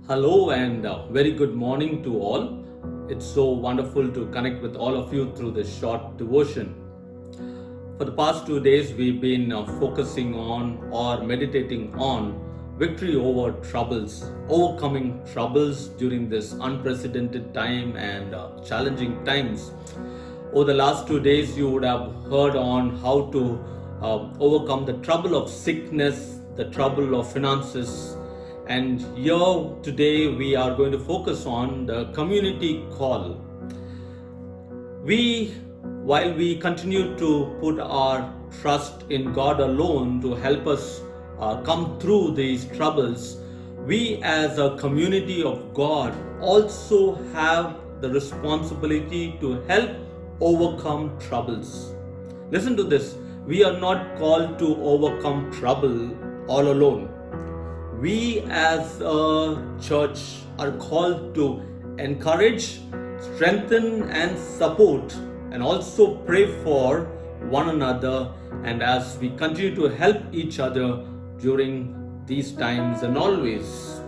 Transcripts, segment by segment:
Hello and very good morning to all. It's so wonderful to connect with all of you through this short devotion. For the past 2 days, we've been focusing on or meditating on victory over troubles, overcoming troubles during this unprecedented time and challenging times. Over the last 2 days, you would have heard on how to overcome the trouble of sickness, the trouble of finances, and here today we are going to focus on the community call. While we continue to put our trust in God alone to help us come through these troubles, we as a community of God also have the responsibility to help overcome troubles. Listen to this. We are not called to overcome trouble all alone. We as a church are called to encourage, strengthen and support and also pray for one another, and as we continue to help each other during these times and always.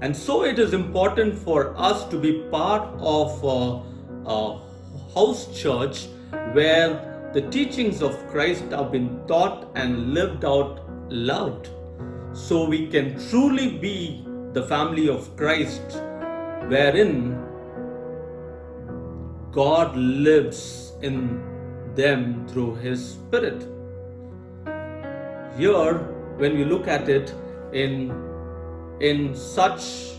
And so it is important for us to be part of a house church where the teachings of Christ have been taught and lived out loud, so we can truly be the family of Christ wherein God lives in them through His Spirit. Here, when we look at it in such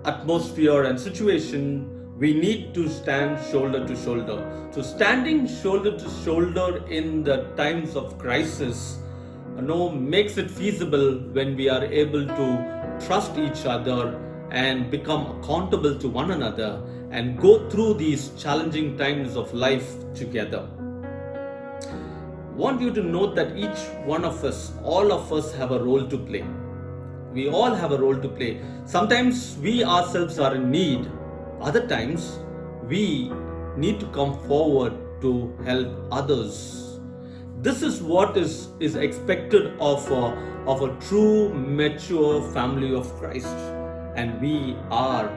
atmosphere and situation, we need to stand shoulder to shoulder. So standing shoulder to shoulder in the times of crisis makes it feasible when we are able to trust each other and become accountable to one another and go through these challenging times of life together. I want you to note that each one of us, all of us have a role to play. We all have a role to play. Sometimes we ourselves are in need. Other times we need to come forward to help others. This is what is expected of a true mature family of Christ, and we are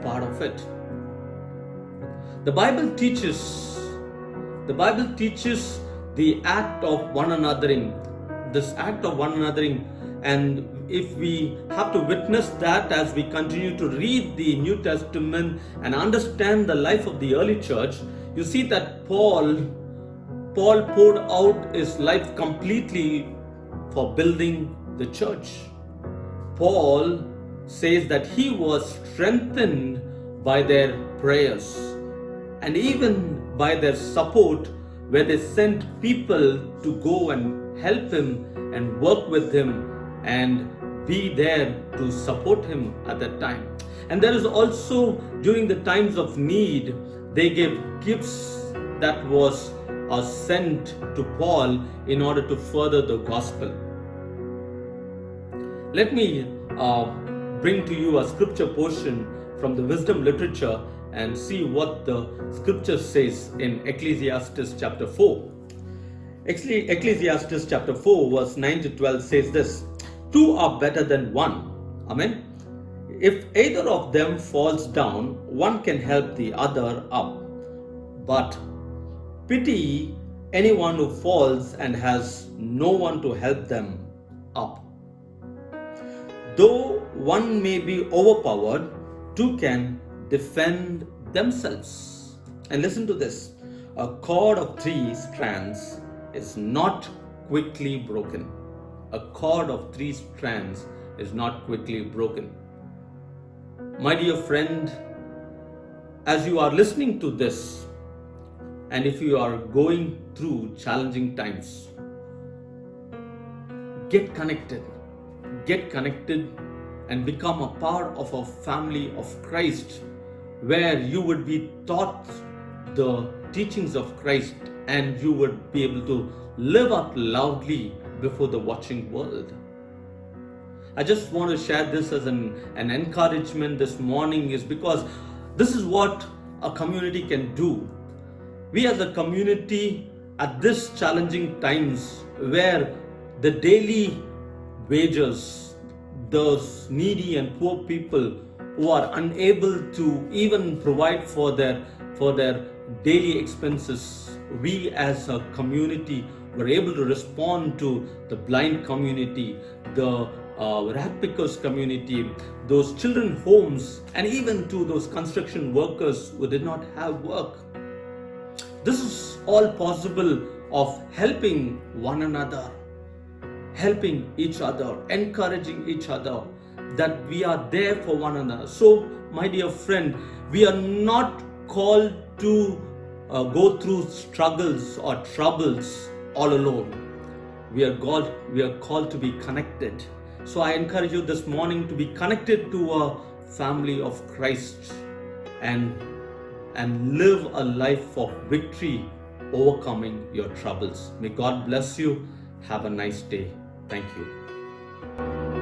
part of it. The Bible teaches the act of one anothering, this act of one anothering, and if we have to witness that as we continue to read the New Testament and understand the life of the early church, you see that Paul poured out his life completely for building the church. Paul says that he was strengthened by their prayers and even by their support, where they sent people to go and help him and work with him and be there to support him at that time. And there is also, during the times of need, they gave gifts that was sent to Paul in order to further the gospel. Let me bring to you a scripture portion from the wisdom literature and see what the scripture says in Ecclesiastes chapter 4. Ecclesiastes chapter 4 verse 9 to 12 says this: two are better than one. Amen. If either of them falls down, one can help the other up. But pity anyone who falls and has no one to help them up. Though one may be overpowered, two can defend themselves. And listen to this: a cord of 3 strands is not quickly broken. A cord of 3 strands is not quickly broken. My dear friend, as you are listening to this, and if you are going through challenging times, get connected and become a part of a family of Christ, where you would be taught the teachings of Christ and you would be able to live out loudly before the watching world. I just want to share this as an encouragement this morning, is because this is what a community can do. We as a community at this challenging times, where the daily wages, those needy and poor people who are unable to even provide for their daily expenses. We as a community were able to respond to the blind community, the rat pickers community, those children homes, and even to those construction workers who did not have work. This is all possible of helping one another, helping each other, encouraging each other, that we are there for one another. So, my dear friend, we are not called to go through struggles or troubles all alone. We are called to be connected. So I encourage you this morning to be connected to a family of Christ and live a life of victory, overcoming your troubles. May God bless you. Have a nice day. Thank you.